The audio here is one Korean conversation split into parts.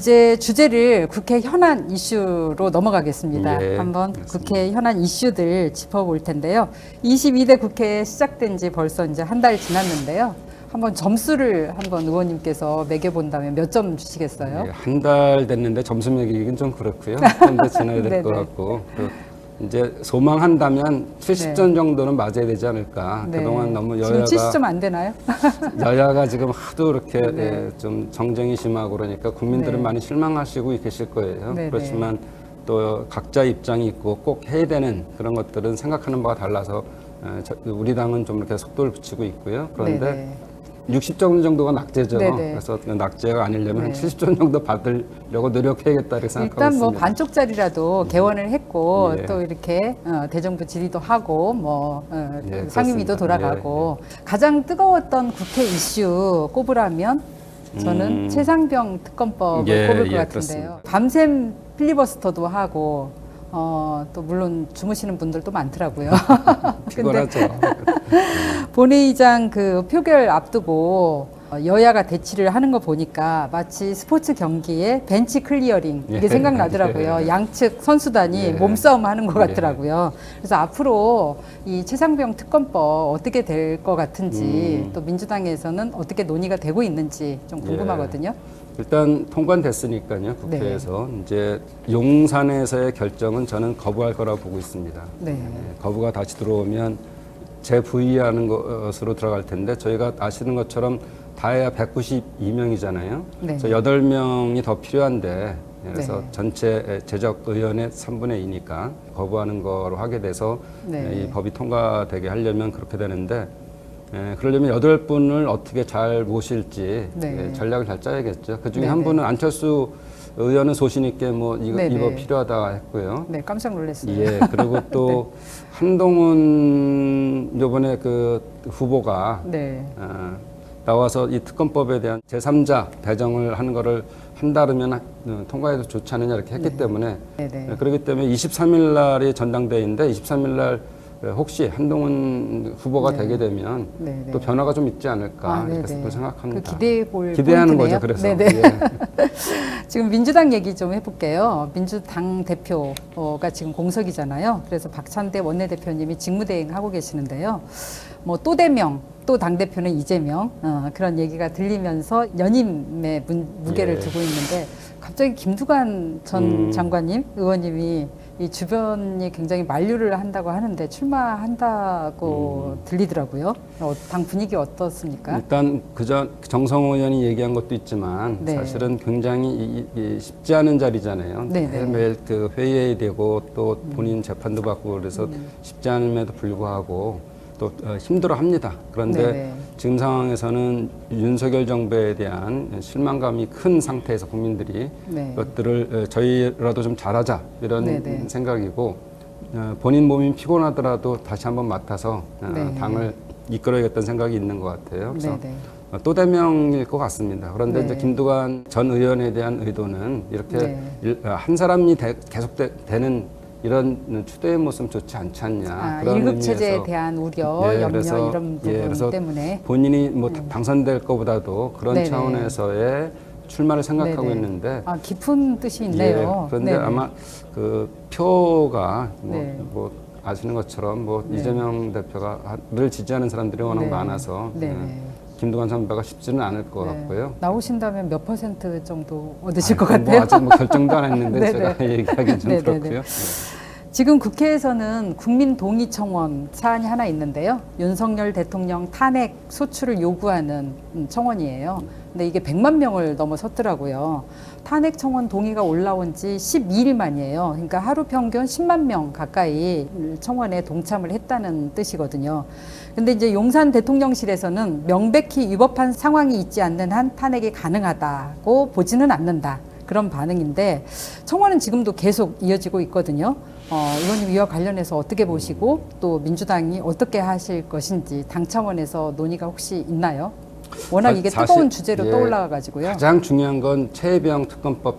이제 주제를 국회 현안 이슈로 넘어가겠습니다. 예, 한번 그렇습니다. 국회 현안 이슈들 짚어볼 텐데요. 22대 국회 시작된 지 벌써 이제 한 달 지났는데요. 한번 점수를 한번 의원님께서 매겨본다면 몇 점 주시겠어요? 예, 한 달 됐는데 점수 매기기는 좀 그렇고요. 좀 더 지나야 될 것 네네. 같고. 이제 소망한다면 70점 정도는 맞아야 되지 않을까. 네. 그동안 너무 지금 여야가 70점 안 되나요? 여야가 지금 하도 이렇게 네. 예, 좀 정쟁이 심하고 그러니까 국민들은 네. 많이 실망하시고 계실 거예요. 네네. 그렇지만 또 각자 입장이 있고 꼭 해야 되는 그런 것들은 생각하는 바가 달라서 우리 당은 좀 이렇게 속도를 붙이고 있고요. 그런데 네네. 60점 정도가 낙제죠. 네네. 그래서 그 낙제가 아니려면 한 네. 70점 정도 받으려고 노력해야겠다 이렇게 생각하고 일단 뭐 있습니다. 반쪽짜리라도 개원을 했고 예. 또 이렇게 대정부 질의도 하고 뭐 예, 상임위도 그렇습니다. 돌아가고 가장 뜨거웠던 국회 이슈 꼽으라면 저는 최상병 특검법을 예, 꼽을 것 예, 같은데요. 그렇습니다. 밤샘 필리버스터도 하고 또 물론 주무시는 분들도 많더라고요. 근데 피곤하죠. 본회의장 그 표결 앞두고 여야가 대치를 하는 거 보니까 마치 스포츠 경기에 벤치 클리어링 이게 예. 생각나더라고요. 예. 양측 선수단이 예. 몸싸움 하는 것 예. 같더라고요. 그래서 앞으로 이 최상병 특검법 어떻게 될 것 같은지 또 민주당에서는 어떻게 논의가 되고 있는지 좀 궁금하거든요. 일단 통과됐으니까요. 국회에서 이제 용산에서의 결정은 저는 거부할 거라고 보고 있습니다. 네. 거부가 다시 들어오면 재부의하는 것으로 들어갈 텐데 저희가 아시는 것처럼 다해야 192명이잖아요. 네. 그래서 8명이 더 필요한데 그래서 네. 전체 제적 의원의 3분의 2니까 거부하는 거로 하게 돼서 네. 이 법이 통과되게 하려면 그렇게 되는데 그러려면 8분을 어떻게 잘 모실지 네. 전략을 잘 짜야겠죠. 그중에 네, 한 네. 분은 안철수 의원은 소신 있게 뭐 이 네, 법 네. 필요하다 했고요. 네, 깜짝 놀랐어요. 예, 그리고 또 한동훈 요번에 그 후보가 네. 나와서 이 특검법에 대한 제3자 배정을 하는 거를 한다면 통과해도 좋지 않느냐 이렇게 했기 때문에 네, 네. 그렇기 때문에 23일 날이 전당대회인데 23일 날 혹시 한동훈 후보가 네. 되게 되면 네, 네. 또 변화가 좀 있지 않을까 네, 이렇게 네. 또 생각합니다. 그 기대해 볼 기대하는 포인트네요. 거죠. 그래서 네네. 예. 지금 민주당 얘기 좀 해볼게요. 민주당 대표가 지금 공석이잖아요. 그래서 박찬대 원내대표님이 직무대행 하고 계시는데요. 뭐 또 대명, 또 당대표는 이재명 그런 얘기가 들리면서 연임의 무게를 예. 두고 있는데 갑자기 김두관 전 장관님, 의원님이 이 주변이 굉장히 만류를 한다고 하는데 출마한다고 들리더라고요. 당 분위기 어떻습니까? 일단 그전 정성호 의원이 얘기한 것도 있지만 네. 사실은 굉장히 쉽지 않은 자리잖아요. 네네. 매일 그 회의해야 되고 또 본인 재판도 받고 그래서 쉽지 않음에도 불구하고 또 힘들어합니다. 그런데 네네. 지금 상황에서는 윤석열 정부에 대한 실망감이 큰 상태에서 국민들이 네. 그것들을 저희라도 좀 잘하자 이런 네네. 생각이고 본인 몸이 피곤하더라도 다시 한번 맡아서 네. 당을 이끌어야겠다는 생각이 있는 것 같아요. 그래서 네네. 또 대명일 것 같습니다. 그런데 네. 이제 김두관 전 의원에 대한 의도는 이렇게 네. 한 사람이 계속 되는 이런 추대의 모습 좋지 않지 않냐. 그런 일급 체제에 의미에서 대한 우려, 네, 염려 그래서, 이런 부분 그래서 때문에 본인이 뭐 당선될 것보다도 그런 네네. 차원에서의 출마를 생각하고 네네. 있는데 깊은 뜻이 있네요. 예, 그런데 네네. 아마 그 표가 네. 뭐 아시는 것처럼 뭐 네. 이재명 대표가 늘 지지하는 사람들이 워낙 네. 많아서 네네. 김두관 선배가 쉽지는 않을 것 네. 같고요. 나오신다면 몇 % 정도 얻으실 것 그건 같아요? 뭐 아직 뭐 결정도 안 했는데 네네. 제가 얘기하기는 좀 네네네. 그렇고요. 지금 국회에서는 국민동의청원 사안이 하나 있는데요. 윤석열 대통령 탄핵 소추를 요구하는 청원이에요. 근데 이게 100만 명을 넘어섰더라고요. 탄핵 청원 동의가 올라온 지 12일 만이에요. 그러니까 하루 평균 10만 명 가까이 청원에 동참을 했다는 뜻이거든요. 근데 이제 용산 대통령실에서는 명백히 위법한 상황이 있지 않는 한 탄핵이 가능하다고 보지는 않는다. 그런 반응인데 청원은 지금도 계속 이어지고 있거든요. 의원님 이와 관련해서 어떻게 보시고 또 민주당이 어떻게 하실 것인지 당 차원에서 논의가 혹시 있나요? 워낙 이게 사실, 뜨거운 주제로 예, 떠올라가지고요. 가장 중요한 건 최혜병 특검법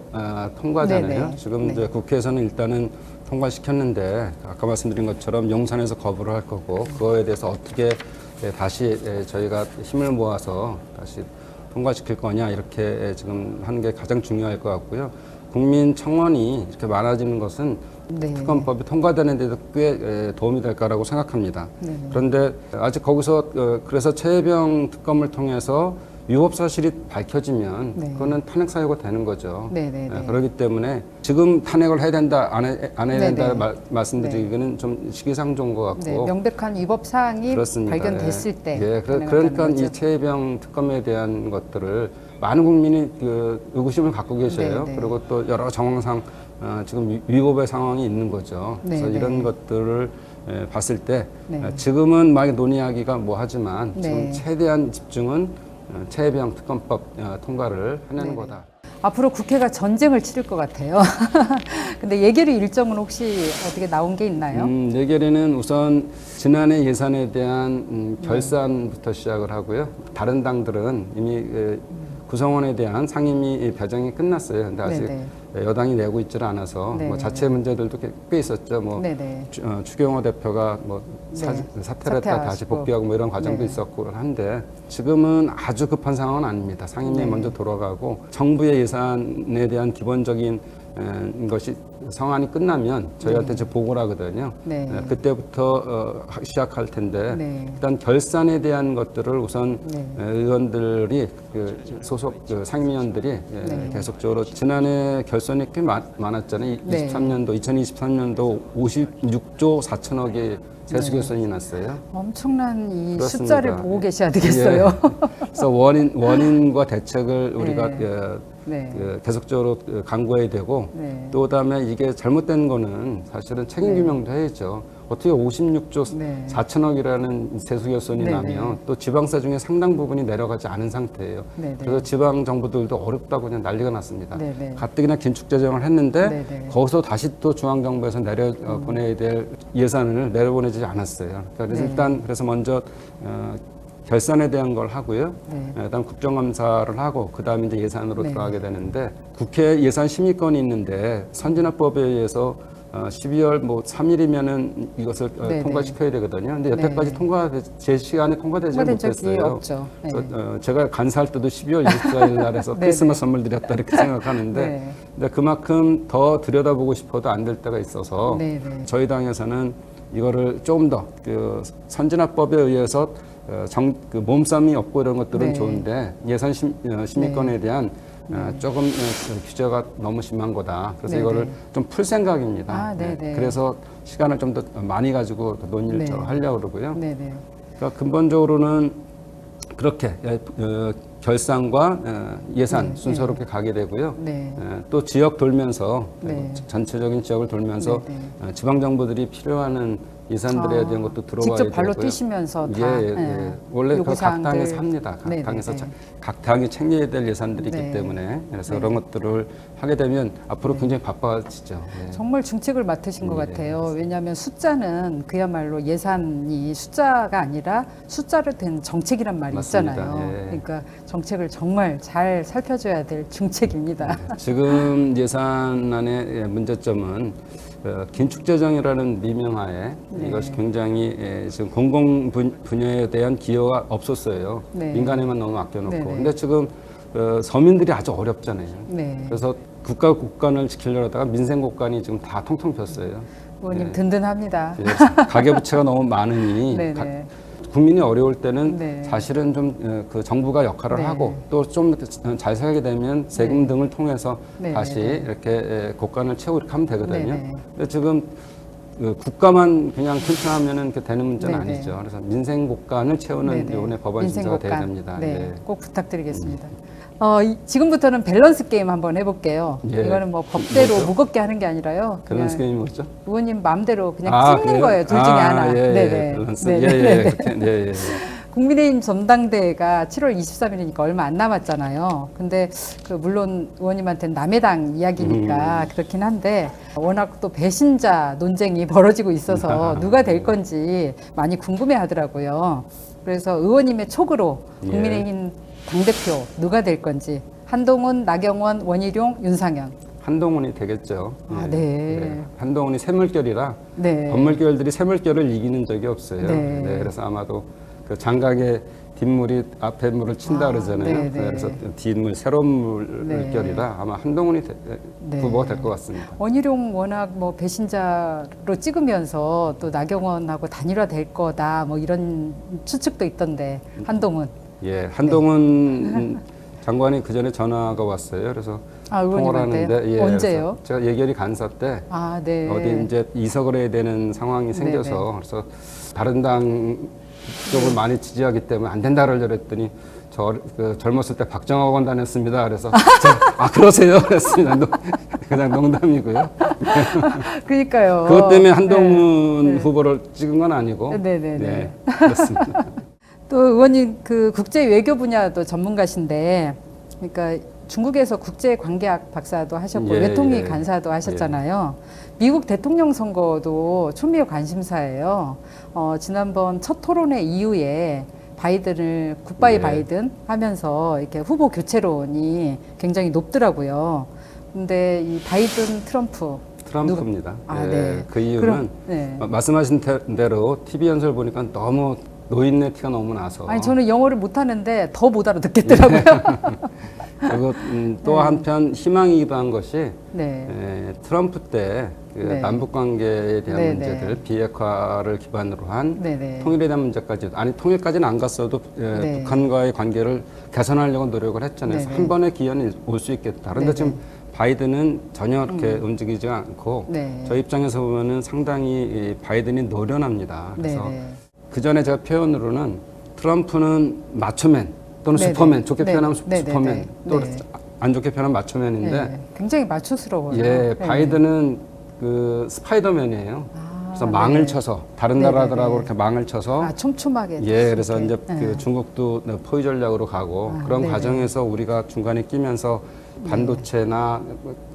통과잖아요. 네네. 지금 네. 이제 국회에서는 일단은 통과시켰는데 아까 말씀드린 것처럼 용산에서 거부를 할 거고 그거에 대해서 어떻게 다시 저희가 힘을 모아서 다시 통과시킬 거냐 이렇게 지금 하는 게 가장 중요할 것 같고요. 국민 청원이 이렇게 많아지는 것은 네. 특검법이 통과되는 데도 꽤 도움이 될 거라고 생각합니다. 네. 그런데 아직 거기서 그래서 최혜병 특검을 통해서 위법 사실이 밝혀지면 네. 그거는 탄핵 사유가 되는 거죠. 네, 네, 네. 그렇기 때문에 지금 탄핵을 해야 된다 안 해야 네, 된다 네. 말씀드리기는 좀 시기상조인 것 같고 네, 명백한 위법 사항이 그렇습니다. 발견됐을 때 예, 그러니까 이 최혜병 특검에 대한 것들을 많은 국민이 의구심을 갖고 계셔요. 네, 네. 그리고 또 여러 정황상 지금 위법의 상황이 있는 거죠. 네, 그래서 네. 이런 것들을 봤을 때 네. 지금은 막 논의하기가 뭐 하지만 네. 지금 최대한 집중은 최혜병 특검법 통과를 해내는 네, 네. 거다. 앞으로 국회가 전쟁을 치를 것 같아요. 근데 예결위 일정은 혹시 어떻게 나온 게 있나요? 예결위는 우선 지난해 예산에 대한 결산부터 시작을 하고요. 다른 당들은 이미 구성원에 대한 상임위 배정이 끝났어요. 근데 아직 네네. 여당이 내고 있지를 않아서 네네. 뭐 자체 문제들도 꽤 있었죠. 뭐 네네. 추경호 대표가 뭐 네. 사퇴를 했다 다시 사퇴하시고. 복귀하고 뭐 이런 과정도 네. 있었고 한데 지금은 아주 급한 상황은 아닙니다. 상임위에 네. 먼저 돌아가고 정부의 예산에 대한 기본적인 것이 성안이 끝나면 저희한테 이제 보고를 하거든요. 네. 그때부터 시작할 텐데 네. 일단 결산에 대한 것들을 우선 네. 의원들이 소속 상임위원들이 네. 계속적으로 지난해 결손이 꽤 많았잖아요. 네. 2023년도 56조 4천억의 세수 결손이 났어요. 엄청난 이 그렇습니다. 숫자를 보고 계셔야 되겠어요. 예. 그래서 원인과 대책을 우리가 네. 계속적으로 강구해야 되고 네. 또 그다음에 이게 잘못된 거는 사실은 책임 규명도 해야죠. 어떻게 56조 네. 4천억이라는 세수 결손이 네, 나면 네. 또 지방세 중에 상당 부분이 내려가지 않은 상태예요. 네, 네. 그래서 지방 정부들도 어렵다고 그냥 난리가 났습니다. 네, 네. 가뜩이나 긴축 재정을 했는데 네, 네. 거기서 다시 또 중앙 정부에서 보내야 될 예산을 내려보내지 않았어요. 그래서 네. 일단 그래서 먼저 결산에 대한 걸 하고요. 네. 그다음 국정감사를 하고 그다음에 이제 예산으로 네. 들어가게 되는데 국회 예산 심의권이 있는데 선진화법에 의해서 12월 뭐 3일이면은 이것을 네, 통과시켜야 되거든요. 근데 여태까지 네. 제 시간에 통과되지 통과된 적이 못했어요. 없죠. 네. 그래서 제가 간사할 때도 12월 24일 날에서 네, 크리스마스 선물 드렸다 이렇게 생각하는데 네. 근데 그만큼 더 들여다보고 싶어도 안 될 때가 있어서 네, 네. 저희 당에서는 이거를 좀 더 선진화법에 의해서 몸싸움이 없고 이런 것들은 네. 좋은데 예산 심의권에 대한 조금 규제가 너무 심한 거다. 그래서 네, 이거를 네. 좀 풀 생각입니다. 아, 네, 네. 그래서 시간을 좀 더 많이 가지고 논의를 네. 하려고 그러고요. 네, 네. 그러니까 근본적으로는 그렇게 결산과 예산 네, 순서롭게 가게 되고요. 네. 또 지역 돌면서 네. 전체적인 지역을 돌면서 네, 지방 정부들이 필요하는 예산들에 대한 것도 들어와야 직접 발로 되고요. 뛰시면서 다 원래 각 요구사항들. 당에서 합니다. 각 네, 당에서 네, 네. 각 당이 챙겨야 될 예산들이 네. 있기 때문에 그래서 네. 그런 것들을 하게 되면 앞으로 굉장히 바빠지죠. 네. 정말 중책을 맡으신 것 네, 같아요. 왜냐하면 숫자는 그야말로 예산이 숫자가 아니라 숫자로 된 정책이란 말이 맞습니다. 있잖아요. 예. 그러니까 정책을 정말 잘 살펴줘야 될 중책입니다. 지금 예산안의 문제점은 긴축 재정이라는 미명하에 네. 이것이 굉장히 지금 공공 분야에 대한 기여가 없었어요. 네. 민간에만 너무 아껴놓고. 네, 네. 근데 지금 서민들이 아주 어렵잖아요. 네. 그래서 국가 국간을 지키려다가 민생 국간이 지금 다 통통 폈어요. 의원님 네. 든든합니다. 가계부채가 너무 많으니 네, 네. 국민이 어려울 때는 네. 사실은 좀 그 정부가 역할을 네. 하고 또 좀 잘 살게 되면 세금 네. 등을 통해서 네, 다시 네, 네. 이렇게 국간을 채우고 이렇게 하면 되거든요. 네, 네. 근데 지금 국가만 그냥 튼튼하면은 되는 문제는 네, 네. 아니죠. 그래서 민생 국간을 채우는 네네. 이번에 법안 민생 심사가 돼야 국간. 됩니다. 네, 예. 꼭 부탁드리겠습니다. 지금부터는 밸런스 게임 한번 해볼게요. 예. 이거는 뭐 법대로 뭐죠? 무겁게 하는 게 아니라요. 밸런스 그냥 게임이 뭐죠? 의원님 마음대로 그냥 찍는 그래요? 거예요. 둘 중에 하나. 예, 네네. 밸런스. 네네. 예, 예, 그렇게. 네, 예. 국민의힘 전당대회가 7월 23일이니까 얼마 안 남았잖아요. 근데 물론 의원님한테는 남의 당 이야기니까 그렇긴 한데 워낙 또 배신자 논쟁이 벌어지고 있어서 누가 될 건지 많이 궁금해 하더라고요. 그래서 의원님의 촉으로 국민의힘 당대표 누가 될 건지 한동훈, 나경원, 원희룡, 윤상현. 한동훈이 되겠죠. 아, 예. 네. 한동훈이 샘물결이라 네. 건물결들이 샘물결을 이기는 적이 없어요. 네. 그래서 아마도 그 장각의 뒷물이 앞에 물을 친다 그러잖아요. 네, 네. 그래서 뒷물, 새로운 물결이라 아마 한동훈이 네. 후보가 될 것 같습니다. 원희룡 워낙 뭐 배신자로 찍으면서 또 나경원하고 단일화될 거다 뭐 이런 추측도 있던데 한동훈. 예, 한동훈 장관이 그 전에 전화가 왔어요. 그래서 통화를 의원님한테요? 하는데 예, 언제요? 그래서 제가 예결위 간사 때 아, 네. 어디 이제 이석을 해야 되는 상황이 생겨서 네, 네. 그래서 다른 당 쪽을 많이 지지하기 때문에 안 된다 그랬더니 젊었을 때 박정학원 다녔습니다. 그래서 아 그러세요? 그랬습니다. 그냥 농담이고요. 그러니까요. 그것 때문에 한동훈 네. 후보를 찍은 건 아니고 네네네. 그렇습니다. 또 의원님 그 국제 외교 분야도 전문가신데, 그러니까 중국에서 국제 관계학 박사도 하셨고 예, 외통위 예. 간사도 하셨잖아요. 미국 대통령 선거도 초미의 관심사예요. 지난번 첫 토론회 이후에 바이든을 굿바이 예. 바이든 하면서 이렇게 후보 교체론이 굉장히 높더라고요. 근데 이 바이든 트럼프 트럼프입니다. 아, 예, 네. 그 이유는 그럼, 네. 말씀하신 대로 TV 연설 보니까 너무 노인네 티가 너무 나서 아니 저는 영어를 못하는데 더 못 알아듣겠더라고요. 그리고 또 한편 희망이기도 한 것이 네. 트럼프 때 그 네. 남북 관계에 대한 네, 문제들, 네. 비핵화를 기반으로 한 네네. 통일에 대한 문제까지 아니 통일까지는 안 갔어도 네. 북한과의 관계를 개선하려고 노력을 했잖아요. 그래서 네네. 한 번의 기회는 올 수 있겠다. 그런데 네네. 지금 바이든은 전혀 이렇게 움직이지 않고 네. 저희 입장에서 보면은 상당히 이 바이든이 노련합니다. 그래서 네네. 그 전에 제가 표현으로는 트럼프는 마초맨 또는 네네. 슈퍼맨, 좋게 네. 표현하면 네네네. 슈퍼맨, 또 네. 안 좋게 표현하면 마초맨인데, 네. 굉장히 마초스러워요. 예, 네. 바이든은 그 스파이더맨이에요. 아, 그래서 망을 네네. 쳐서 다른 네네네. 나라들하고 이렇게 망을 쳐서 아, 촘촘하게. 예, 그래서 이렇게. 이제 네. 그 중국도 포위 전략으로 가고 아, 그런 네네. 과정에서 우리가 중간에 끼면서 반도체나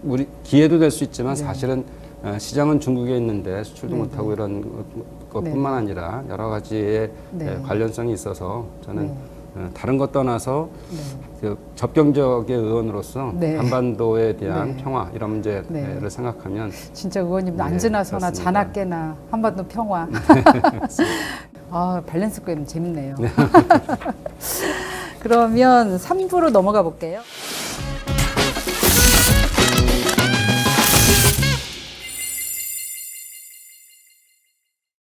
우리 기회도 될 수 있지만 네. 사실은 시장은 중국에 있는데 수출도 네네. 못하고 이런 것뿐만 아니라 여러 가지의 네. 관련성이 있어서 저는 네. 다른 것 떠나서 네. 그 접경적의 의원으로서 네. 한반도에 대한 네. 평화 이런 문제를 네. 생각하면 진짜 의원님 네, 앉으나 서나 그렇습니다. 자나 깨나 한반도 평화. 아, 밸런스 게임 재밌네요. 그러면 3부로 넘어가 볼게요.